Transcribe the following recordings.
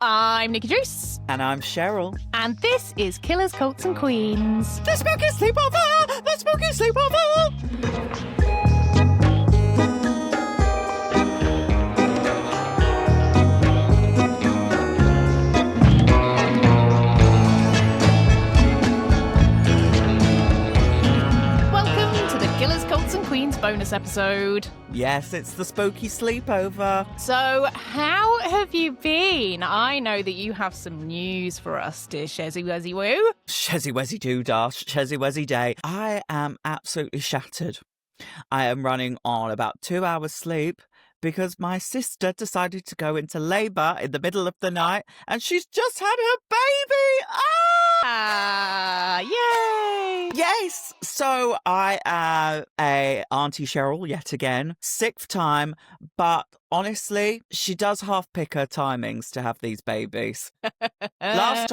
I'm Nikki Druce. And I'm Cheryl. And this is Killers, Cults and Queens. The Spooky Sleepover! The Spooky Sleepover! Killers, Cults and Queens bonus episode. Yes, it's the Spooky Sleepover. So, how have you been? I know that you have some news for us, dear Shezzy Wezzy Woo. Shezzy Wezzy Doodah, Shezzy Wezzy Day. I am absolutely shattered. I am running on about 2 hours sleep because my sister decided to go into labour in the middle of the night and she's just had her baby. Yay! Yes, so I am a Auntie Cheryl yet again, 6th time, but honestly, she does half pick her timings to have these babies. Last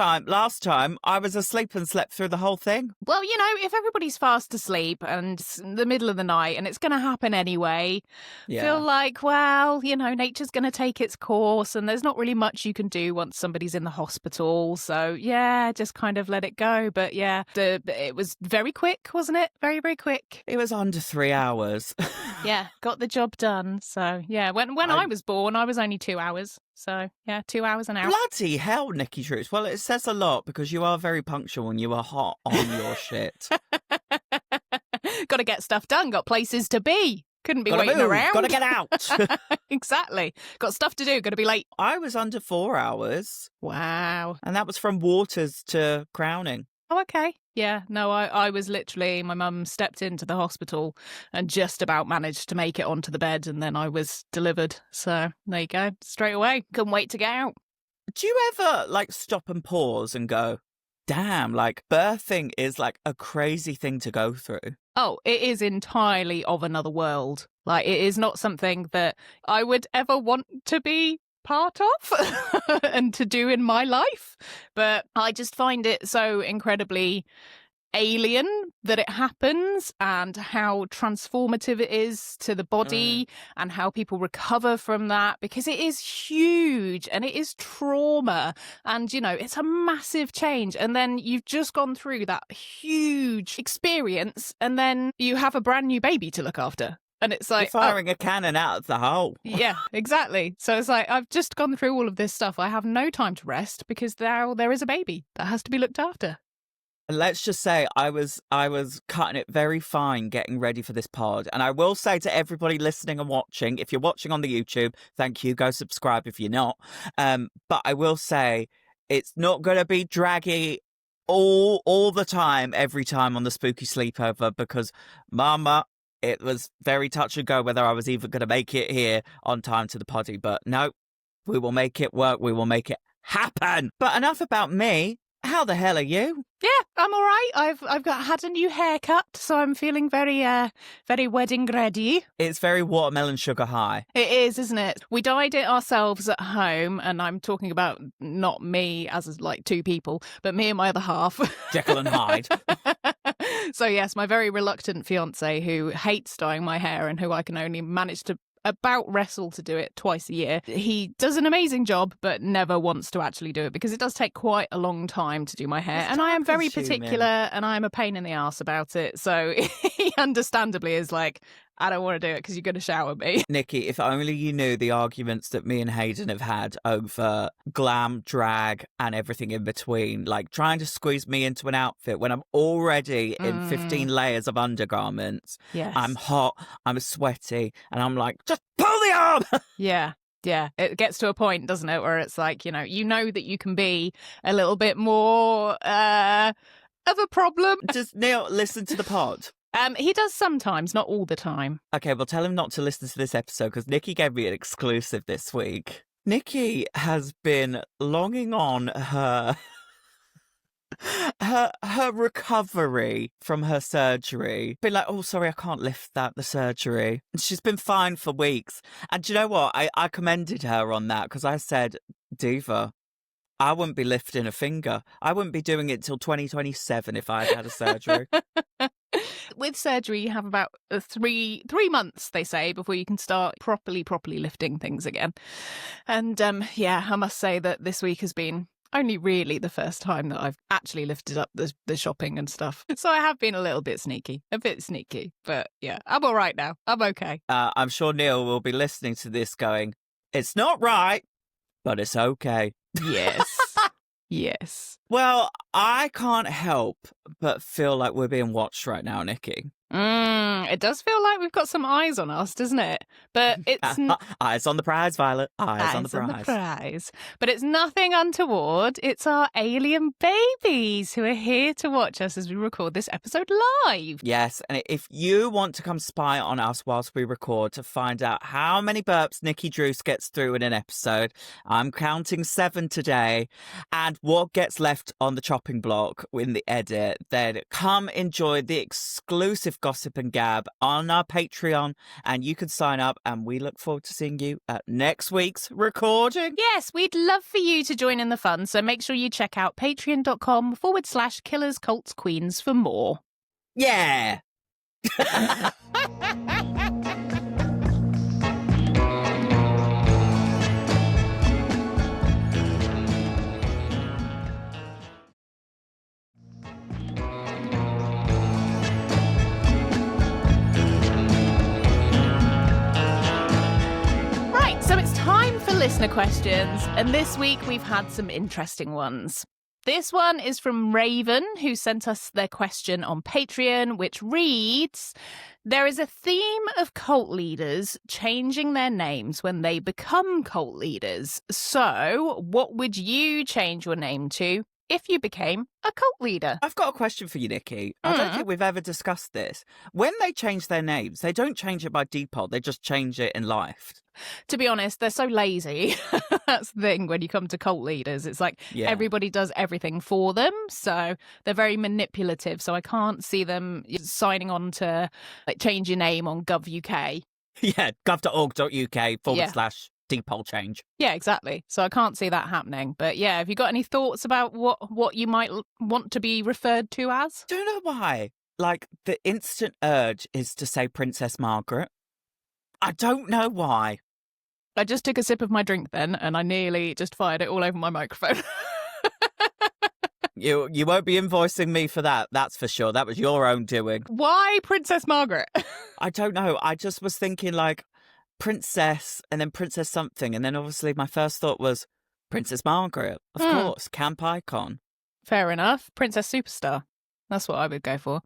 time, I was asleep and slept through the whole thing. Well, you know, if everybody's fast asleep and it's in the middle of the night and it's going to happen anyway, feel like, well, you know, nature's going to take its course and there's not really much you can do once somebody's in the hospital. So, yeah, just kind of let it go. But yeah, it was very quick, wasn't it? Very, very quick. It was under 3 hours. Yeah, got the job done. So, yeah, when I was born, I was only 2 hours. So, yeah, 2 hours an hour. Bloody hell, Nikki Druce. Well, it says a lot because you are very punctual and you are hot on your shit. Got to get stuff done. Got places to be. Couldn't be waiting around. Got to get out. Exactly. Got stuff to do. Got to be late. I was under 4 hours. Wow. And that was from Waters to Crowning. Oh, okay. Yeah, no, I was literally, my mum stepped into the hospital and just about managed to make it onto the bed and then I was delivered. So there you go, straight away. Couldn't wait to get out. Do you ever stop and pause and go, damn, birthing is a crazy thing to go through? Oh, it is entirely of another world. It is not something that I would ever want to be part of and to do in my life, but I just find it so incredibly alien that it happens and how transformative it is to the body and how people recover from that, because it is huge and it is trauma and, you know, it's a massive change. And then you've just gone through that huge experience and then you have a brand new baby to look after. And it's like you're firing a cannon out of the hole. Yeah, exactly. So it's like, I've just gone through all of this stuff. I have no time to rest because now there is a baby that has to be looked after. Let's just say I was cutting it very fine getting ready for this pod. And I will say to everybody listening and watching, if you're watching on the YouTube, thank you. Go subscribe if you're not. But I will say it's not going to be draggy all the time, every time on the Spooky Sleepover because Mama... It was very touch and go whether I was even going to make it here on time to the potty. But no, we will make it work. We will make it happen. But enough about me. How the hell are you? Yeah, I'm all right. I've had a new haircut, so I'm feeling very very wedding ready. It's very watermelon sugar high. It is, isn't it? We dyed it ourselves at home, and I'm talking about not me as two people, but me and my other half. Jekyll and Hyde. So yes, my very reluctant fiance who hates dyeing my hair and who I can only manage to about wrestle to do it twice a year. He does an amazing job, but never wants to actually do it because it does take quite a long time to do my hair. And I am very particular and I'm a pain in the arse about it. So he understandably is like, I don't want to do it because you're going to shout at me. Nikki, if only you knew the arguments that me and Hayden have had over glam, drag, and everything in between. Trying to squeeze me into an outfit when I'm already in 15 layers of undergarments. Yes. I'm hot, I'm sweaty, and I'm like, just pull the arm! Yeah. Yeah, it gets to a point, doesn't it, where it's like, you know that you can be a little bit more of a problem. Does Neil listen to the pod? He does sometimes, not all the time. Okay, well, tell him not to listen to this episode because Nikki gave me an exclusive this week. Nikki has been longing on her recovery from her surgery. Been like, oh, sorry, I can't lift the surgery. And she's been fine for weeks. And do you know what? I commended her on that because I said, Diva, I wouldn't be lifting a finger. I wouldn't be doing it till 2027 if I had had a surgery. With surgery, you have about three months, they say, before you can start properly lifting things again. And yeah, I must say that this week has been only really the first time that I've actually lifted up the shopping and stuff. So I have been a bit sneaky. But yeah, I'm all right now. I'm okay. I'm sure Neil will be listening to this going, it's not right, but it's okay. Yes. Yes. Well, I can't help but feel like we're being watched right now, Nikki. It does feel like we've got some eyes on us, doesn't it? But it's eyes on the prize, Violet. Eyes on the prize. But it's nothing untoward. It's our alien babies who are here to watch us as we record this episode live. Yes, and if you want to come spy on us whilst we record to find out how many burps Nikki Druce gets through in an episode, I'm counting 7 today, and what gets left on the chopping block in the edit, then come enjoy the exclusive gossip and gab on our Patreon, and you can sign up, and we look forward to seeing you at next week's recording. Yes, we'd love for you to join in the fun, so make sure you check out patreon.com/Killers Cults Queens for more. Yeah. So it's time for listener questions, and this week we've had some interesting ones. This one is from Raven, who sent us their question on Patreon, which reads, there is a theme of cult leaders changing their names when they become cult leaders. So what would you change your name to if you became a cult leader? I've got a question for you, Nikki. I don't think we've ever discussed this. When they change their names, they don't change it by default. They just change it in life. To be honest, they're so lazy. That's the thing when you come to cult leaders. It's like everybody does everything for them. So they're very manipulative. So I can't see them signing on to like change your name on gov.uk. Yeah, gov.org.uk/default change. Yeah, exactly. So I can't see that happening. But yeah, have you got any thoughts about what you might want to be referred to as? Don't know why. Like, the instant urge is to say Princess Margaret. I don't know why. I just took a sip of my drink then, and I nearly just fired it all over my microphone. You won't be invoicing me for that, that's for sure. That was your own doing. Why Princess Margaret? I don't know. I just was thinking, like, Princess and then Princess something. And then obviously my first thought was Princess Margaret. Of course, camp icon. Fair enough. Princess Superstar. That's what I would go for.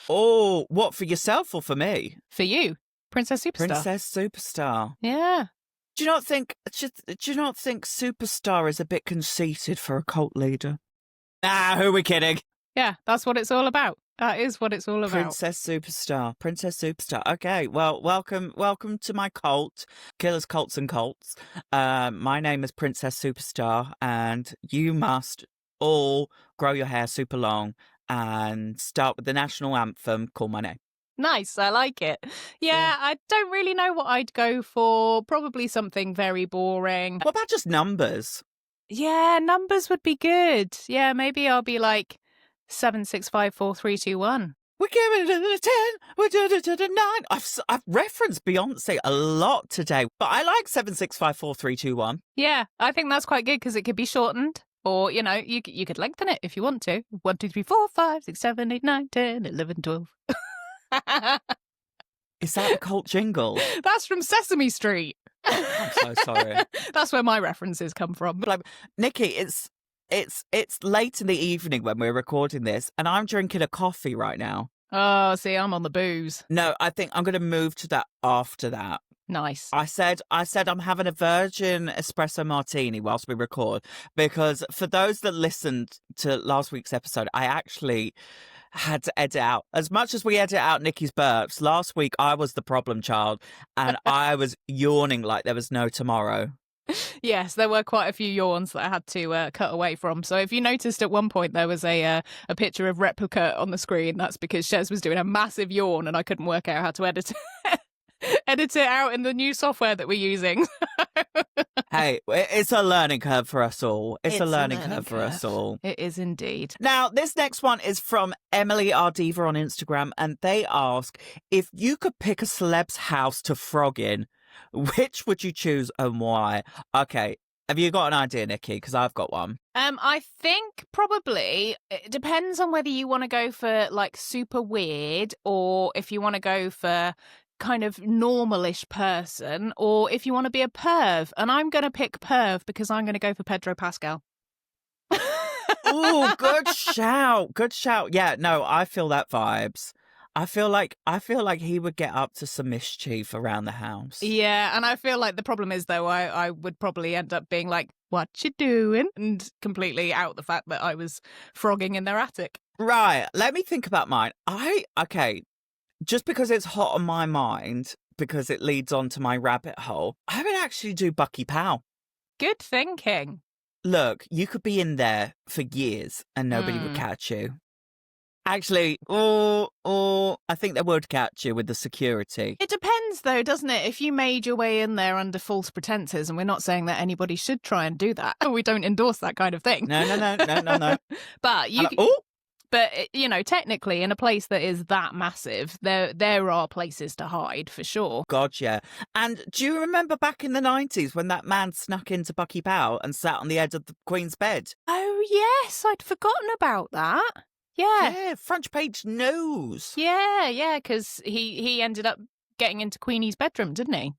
Oh, what, for yourself or for me? For you. Princess Superstar. Princess Superstar. Yeah. Do you not think Superstar is a bit conceited for a cult leader? Who are we kidding? Yeah, that's what it's all about. That is what it's all about. Princess Superstar. Okay, well, welcome to my cult, Killers, Cults and Cults. My name is Princess Superstar, and you must all grow your hair super long and start with the national anthem, Call My Name. Nice, I like it. Yeah, I don't really know what I'd go for. Probably something very boring. What about just numbers? Yeah, numbers would be good. Yeah, maybe I'll be like 7654321. We're giving it a 10, we're doing it a 9. I've referenced Beyonce a lot today, but I like 7654321. Yeah, I think that's quite good because it could be shortened. Or, you know, you could lengthen it if you want to. 1, 2, 3, 4, 5, 6, 7, 8, 9, 10, 11, 12. Is that a cult jingle? That's from Sesame Street. I'm so sorry. That's where my references come from. But like, Nikki, it's late in the evening when we're recording this, and I'm drinking a coffee right now. Oh, see, I'm on the booze. No, I think I'm going to move to that after that. Nice. I said I'm having a virgin espresso martini whilst we record, because for those that listened to last week's episode, I actually had to edit out. As much as we edit out Nikki's burps, last week I was the problem child, and I was yawning like there was no tomorrow. Yes, there were quite a few yawns that I had to cut away from. So if you noticed at one point there was a picture of Replica on the screen, that's because Shez was doing a massive yawn and I couldn't work out how to edit it out in the new software that we're using. Hey, it's a learning curve for us all. It's a learning curve for us all. It is indeed. Now, this next one is from Emily R. Diva on Instagram, and they ask, if you could pick a celeb's house to frog in, which would you choose and why? Okay, have you got an idea, Nikki? Because I've got one. I think probably it depends on whether you want to go for like super weird or if you want to go for kind of normalish person or if you want to be a perv. And I'm going to pick perv because I'm going to go for Pedro Pascal. Oh, good shout. Good shout. Yeah, no, I feel that vibes. I feel like he would get up to some mischief around the house. Yeah, and I feel like the problem is though I would probably end up being like, what you doing? And completely out the fact that I was frogging in their attic. Right, let me think about mine. Okay, just because it's hot on my mind, because it leads on to my rabbit hole, I would actually do Bucky Powell. Good thinking. Look, you could be in there for years and nobody would catch you. Actually, I think they would catch you with the security. It depends, though, doesn't it? If you made your way in there under false pretenses, and we're not saying that anybody should try and do that. We don't endorse that kind of thing. No. But but you know, technically, in a place that is that massive, there are places to hide for sure. God, yeah. And do you remember back in the 90s when that man snuck into Bucky Powell and sat on the edge of the Queen's bed? Oh yes, I'd forgotten about that. Yeah, front page news. Yeah, because he ended up getting into Queenie's bedroom, didn't he?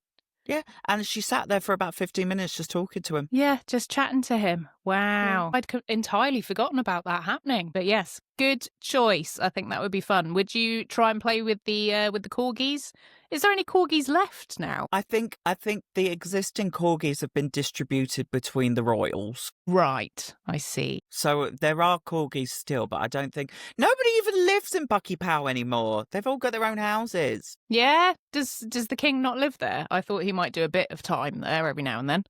Yeah, and she sat there for about 15 minutes just talking to him. Yeah, just chatting to him. Wow. I'd entirely forgotten about that happening. But yes, good choice. I think that would be fun. Would you try and play with the corgis? Is there any corgis left now? I think the existing corgis have been distributed between the royals. Right, I see. So there are corgis still, but I don't think nobody even lives in Bucky Powell anymore. They've all got their own houses. Yeah? Does the king not live there? I thought he might do a bit of time there every now and then.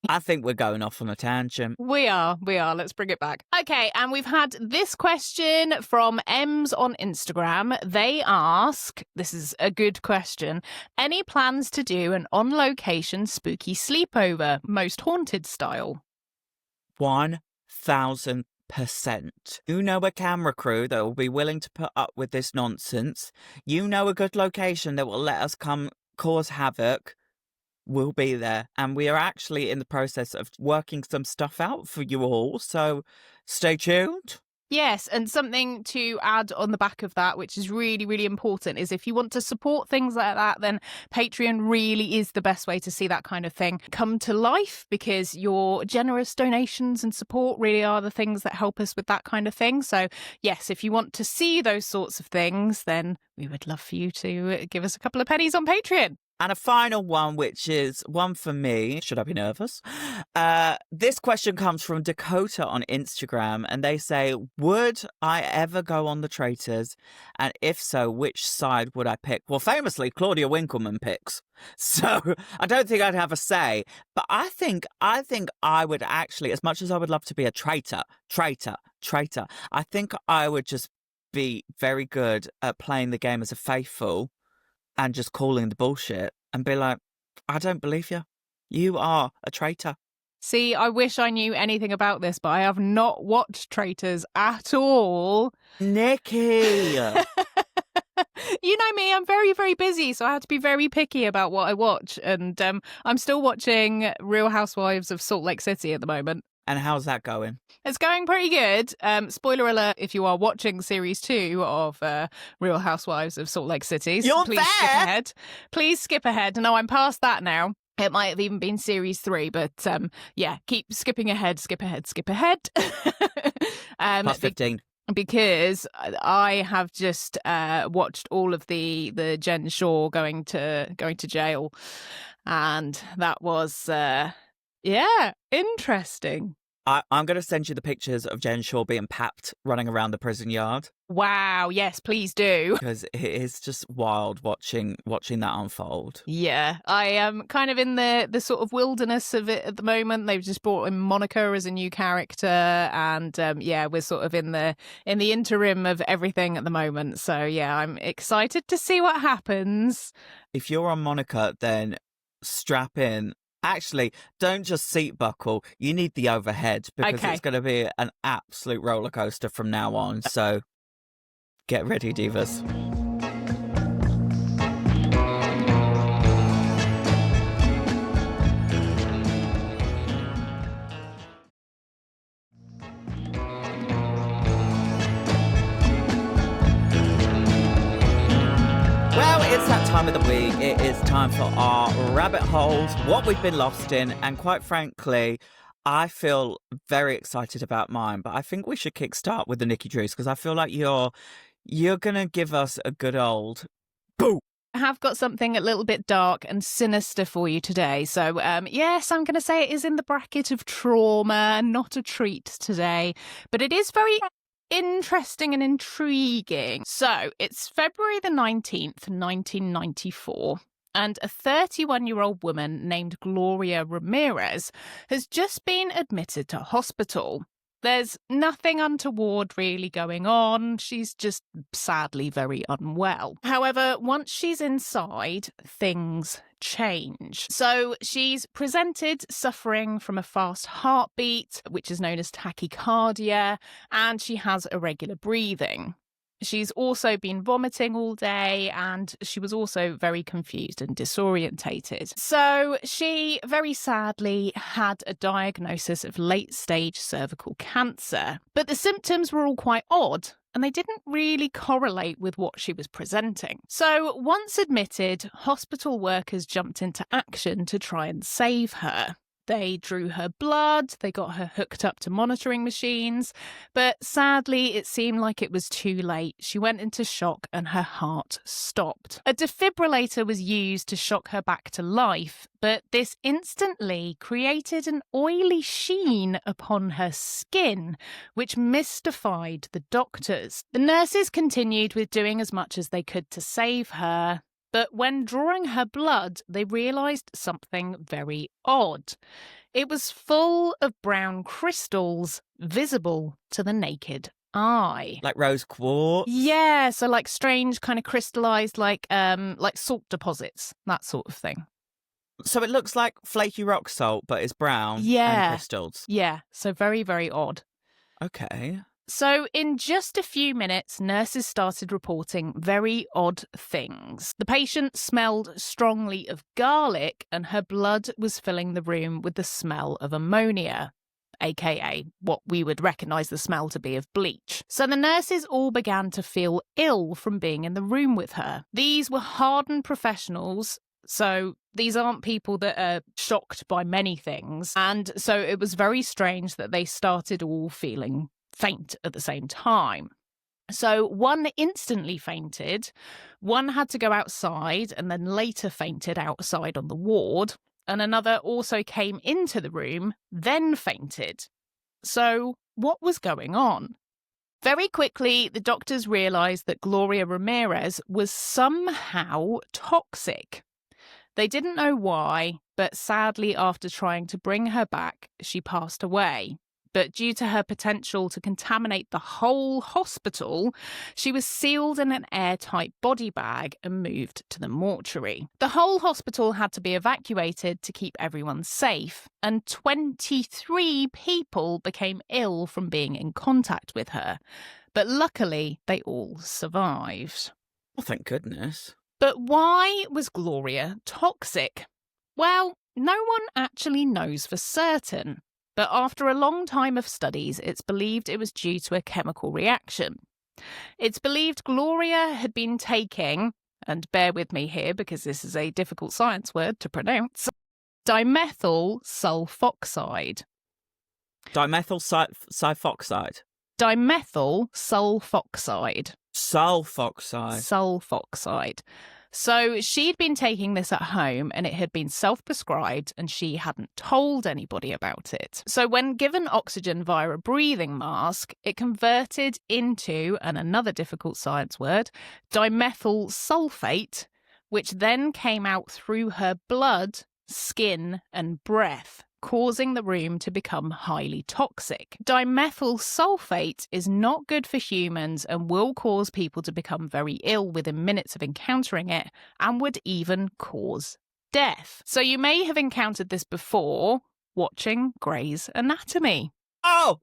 I think we're going off on a tangent. We are. Let's bring it back. Okay, and we've had this question from Ems on Instagram. They ask, this is a good question, any plans to do an on-location spooky sleepover, most haunted style? 1,000%. You know a camera crew that will be willing to put up with this nonsense. You know a good location that will let us come cause havoc. We'll be there. And we are actually in the process of working some stuff out for you all. So stay tuned. Yes, and something to add on the back of that, which is really, really important, is if you want to support things like that, then Patreon really is the best way to see that kind of thing come to life, because your generous donations and support really are the things that help us with that kind of thing. So yes, if you want to see those sorts of things, then we would love for you to give us a couple of pennies on Patreon. And a final one, which is one for me. Should I be nervous? This question comes from Dakota on Instagram, and they say, would I ever go on the Traitors? And if so, which side would I pick? Well, famously, Claudia Winkleman picks. So I don't think I'd have a say. But I think I would actually, as much as I would love to be a traitor, I think I would just be very good at playing the game as a faithful and just calling the bullshit and be like, I don't believe you. You are a traitor. See, I wish I knew anything about this, but I have not watched Traitors at all. Nikki! You know me, I'm very, very busy, so I have to be very picky about what I watch. And I'm still watching Real Housewives of Salt Lake City at the moment. And how's that going? It's going pretty good. Spoiler alert, if you are watching series 2 of Real Housewives of Salt Lake City, please skip ahead. Please skip ahead. No, I'm past that now. It might have even been series 3, but yeah, keep skipping ahead, skip ahead. Plus 15. Because I have just watched all of the Jen Shaw going to jail, and that was interesting. I'm going to send you the pictures of Jen Shaw being papped running around the prison yard. Wow, yes, please do. Because it is just wild watching that unfold. Yeah, I am kind of in the sort of wilderness of it at the moment. They've just brought in Monica as a new character, and we're sort of in the interim of everything at the moment. So yeah, I'm excited to see what happens. If you're on Monica, then strap in Actually, don't just seat buckle. You need the overhead because Okay. it's going to be an absolute roller coaster from now on. So get ready, divas. Well, it's that time of the week. It is time for our rabbit holes, what we've been lost in, and quite frankly, I feel very excited about mine, but I think we should kickstart with the Nikki Druce because I feel like you're gonna give us a good old boo. I have got something a little bit dark and sinister for you today. So, yes, I'm going to say it is in the bracket of trauma, not a treat today, but it is very interesting and intriguing. So, it's February the 19th, 1994. And a 31-year-old woman named Gloria Ramirez has just been admitted to hospital. There's nothing untoward really going on. She's just sadly very unwell. However, once she's inside, things change. So she's presented suffering from a fast heartbeat, which is known as tachycardia, and she has irregular breathing. She's also been vomiting all day and she was also very confused and disorientated. So she very sadly had a diagnosis of late-stage cervical cancer, but the symptoms were all quite odd and they didn't really correlate with what she was presenting. So once admitted, hospital workers jumped into action to try and save her. They drew her blood, they got her hooked up to monitoring machines, but sadly it seemed like it was too late. She went into shock and her heart stopped. A defibrillator was used to shock her back to life, but this instantly created an oily sheen upon her skin, which mystified the doctors. The nurses continued with doing as much as they could to save her. But when drawing her blood, they realised something very odd. It was full of brown crystals visible to the naked eye. Like rose quartz? Yeah, so like strange kind of crystallised like salt deposits, that sort of thing. So it looks like flaky rock salt, but it's brown Yeah. and crystals. Yeah, so very, very odd. Okay. So in just a few minutes, nurses started reporting very odd things. The patient smelled strongly of garlic and her blood was filling the room with the smell of ammonia, aka what we would recognise the smell to be of bleach. So the nurses all began to feel ill from being in the room with her. These were hardened professionals. So these aren't people that are shocked by many things. And so it was very strange that they started all feeling faint at the same time. So one instantly fainted, one had to go outside and then later fainted outside on the ward, and another also came into the room, then fainted. So what was going on? Very quickly, the doctors realised that Gloria Ramirez was somehow toxic. They didn't know why, but sadly, after trying to bring her back, she passed away. But due to her potential to contaminate the whole hospital, she was sealed in an airtight body bag and moved to the mortuary. The whole hospital had to be evacuated to keep everyone safe, and 23 people became ill from being in contact with her. But luckily, they all survived. Well, thank goodness. But why was Gloria toxic? Well, no one actually knows for certain. But after a long time of studies, it's believed it was due to a chemical reaction. It's believed Gloria had been taking, and bear with me here because this is a difficult science word to pronounce, dimethyl sulfoxide. Dimethyl sulfoxide. Dimethyl sulfoxide. Sulfoxide. Sulfoxide. So she'd been taking this at home and it had been self-prescribed and she hadn't told anybody about it. So when given oxygen via a breathing mask, it converted into, and another difficult science word, dimethyl sulfate, which then came out through her blood, skin and breath, causing the room to become highly toxic. Dimethyl sulfate is not good for humans and will cause people to become very ill within minutes of encountering it and would even cause death. So you may have encountered this before watching Grey's Anatomy. Oh,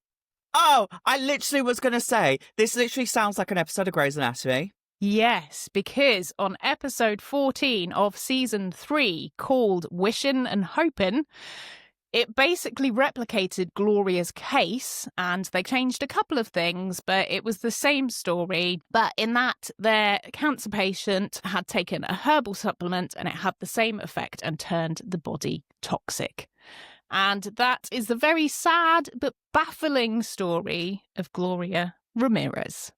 I literally was going to say, this literally sounds like an episode of Grey's Anatomy. Yes, because on episode 14 of season 3, called Wishin' and Hopin', it basically replicated Gloria's case, and they changed a couple of things, but it was the same story. But in that, their cancer patient had taken a herbal supplement and it had the same effect and turned the body toxic. And that is the very sad but baffling story of Gloria Ramirez.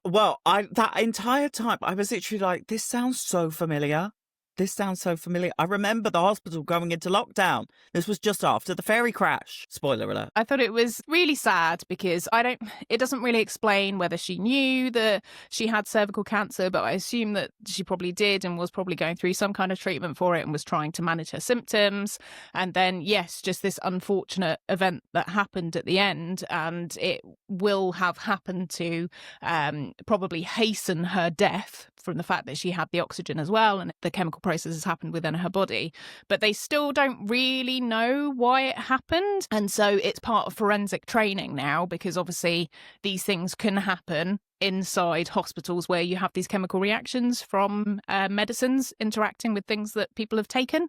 Well, that entire time, I was literally like, this sounds so familiar. This sounds so familiar. I remember the hospital going into lockdown. This was just after the ferry crash. Spoiler alert. I thought it was really sad because it doesn't really explain whether she knew that she had cervical cancer, but I assume that she probably did and was probably going through some kind of treatment for it and was trying to manage her symptoms. And then, yes, just this unfortunate event that happened at the end, and it will have happened to probably hasten her death from the fact that she had the oxygen as well and the chemical processes happened within her body. But they still don't really know why it happened. And so it's part of forensic training now, because obviously these things can happen inside hospitals where you have these chemical reactions from medicines interacting with things that people have taken.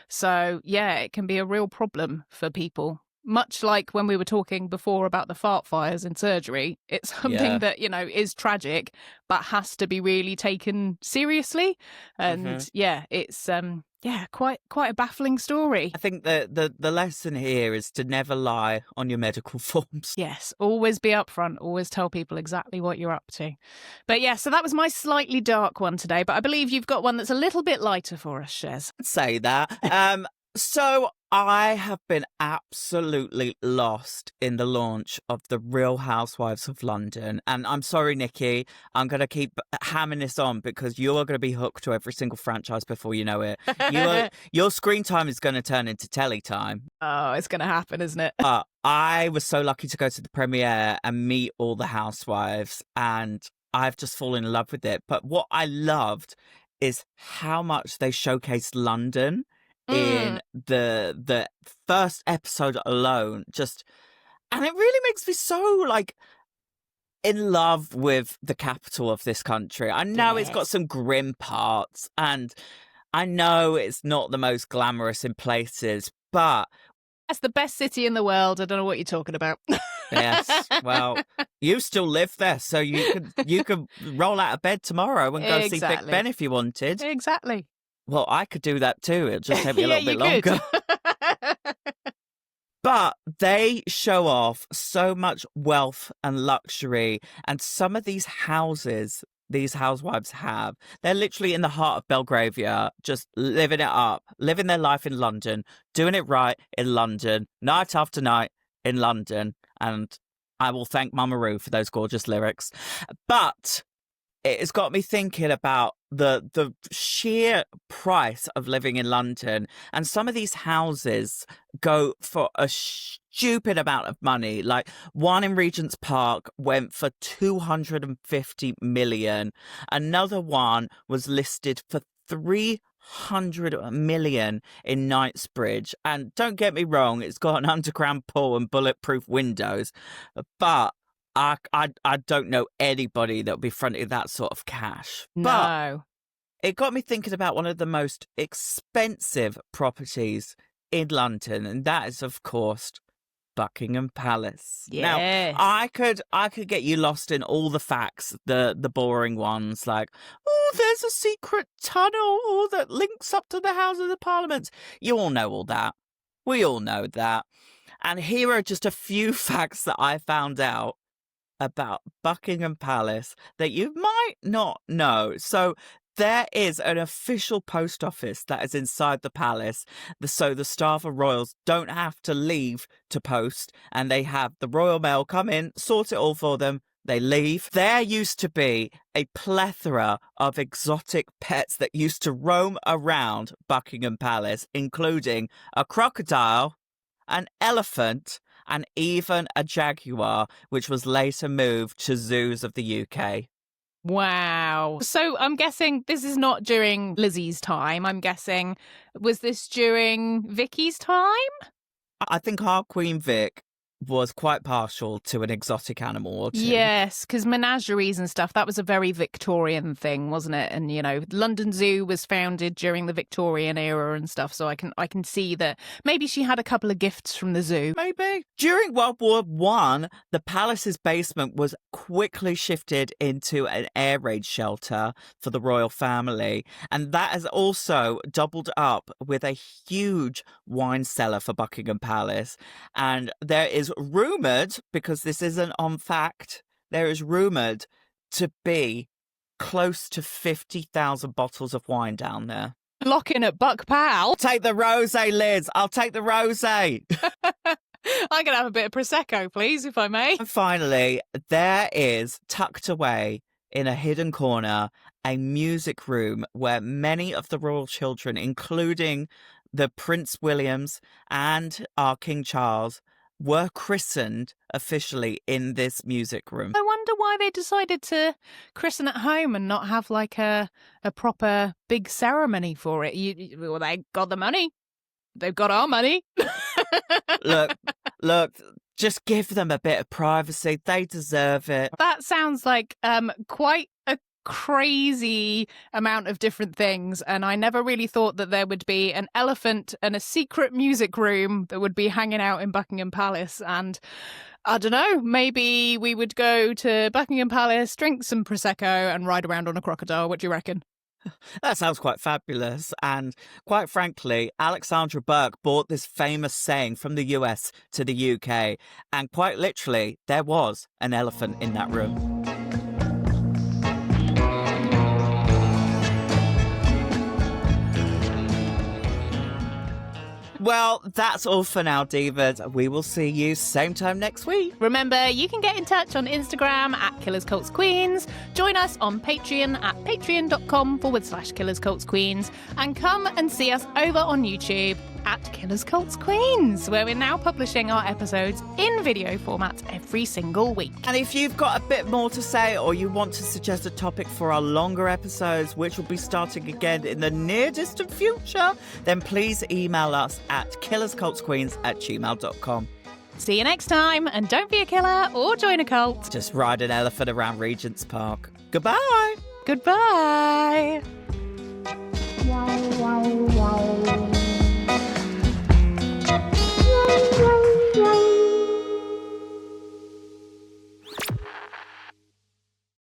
So, yeah, it can be a real problem for people. Much like when we were talking before about the fart fires in surgery, it's something that, is tragic, but has to be really taken seriously. And it's quite a baffling story. I think the lesson here is to never lie on your medical forms. Yes, always be upfront, always tell people exactly what you're up to. But yeah, so that was my slightly dark one today, but I believe you've got one that's a little bit lighter for us, Shez. I'd say that. So I have been absolutely lost in the launch of the Real Housewives of London. And I'm sorry, Nikki, I'm going to keep hammering this on because you are going to be hooked to every single franchise before you know it. Your screen time is going to turn into telly time. Oh, it's going to happen, isn't it? I was so lucky to go to the premiere and meet all the housewives, and I've just fallen in love with it. But what I loved is how much they showcased London in the first episode alone. And it really makes me so in love with the capital of this country. I know it's got some grim parts, and I know it's not the most glamorous in places, but that's the best city in the world. I don't know what you're talking about. Yes, well, you still live there, so you could roll out of bed tomorrow and go see Big Ben if you wanted. Exactly. Well, I could do that too. It'll just take me a little bit longer. But they show off so much wealth and luxury. And some of these houses these housewives have, they're literally in the heart of Belgravia, just living it up, living their life in London, doing it right in London, night after night in London. And I will thank Mama Ru for those gorgeous lyrics. But it's got me thinking about the sheer price of living in London. And some of these houses go for a stupid amount of money. Like one in Regent's Park went for 250 million. Another one was listed for 300 million in Knightsbridge. And don't get me wrong, it's got an underground pool and bulletproof windows. But I don't know anybody that would be fronting that sort of cash. No. But it got me thinking about one of the most expensive properties in London, and that is, of course, Buckingham Palace. Yes. Now, I could get you lost in all the facts, the boring ones, like, oh, there's a secret tunnel that links up to the Houses of Parliament. You all know all that. We all know that. And here are just a few facts that I found out about Buckingham Palace that you might not know. So there is an official post office that is inside the palace, so the staff of royals don't have to leave to post, and they have the Royal Mail come in, sort it all for them, they leave. There used to be a plethora of exotic pets that used to roam around Buckingham Palace, including a crocodile, an elephant, and even a jaguar, which was later moved to zoos of the UK. Wow. So I'm guessing this is not during Lizzie's time. I'm guessing, was this during Vicky's time? I think our Queen Vic was quite partial to an exotic animal or two. Yes, because menageries and stuff, that was a very Victorian thing, wasn't it? And, you know, London Zoo was founded during the Victorian era and stuff, so I can see that maybe she had a couple of gifts from the zoo. Maybe. During World War One, the palace's basement was quickly shifted into an air raid shelter for the royal family, and that has also doubled up with a huge wine cellar for Buckingham Palace. And there is rumoured, because this isn't on fact, there is rumoured to be close to 50,000 bottles of wine down there. Lock in at Buck Pal. Take the rosé, Liz. I'll take the rosé. I'm going to have a bit of Prosecco, please, if I may. And finally, there is, tucked away in a hidden corner, a music room where many of the royal children, including the Prince Williams and our King Charles, were christened officially in this music room. I wonder why they decided to christen at home and not have like a proper big ceremony for it. Well, they got the money. They've got our money. Look, just give them a bit of privacy. They deserve it. That sounds like quite a crazy amount of different things, and I never really thought that there would be an elephant and a secret music room that would be hanging out in Buckingham Palace. And I don't know, maybe we would go to Buckingham Palace, drink some Prosecco and ride around on a crocodile. What do you reckon? That sounds quite fabulous. And quite frankly, Alexandra Burke brought this famous saying from the US to the UK, and quite literally there was an elephant in that room. Well, that's all for now, Divas. We will see you same time next week. Remember, you can get in touch on Instagram at Killers Cults Queens. Join us on Patreon at patreon.com/Killers Cults Queens. And come and see us over on YouTube at Killers Cults Queens, where we're now publishing our episodes in video format every single week. And if you've got a bit more to say, or you want to suggest a topic for our longer episodes, which will be starting again in the near distant future, then please email us at killerscultsqueens@gmail.com. See you next time, and don't be a killer or join a cult. Just ride an elephant around Regent's Park. Goodbye. Goodbye. Wow, wow, wow.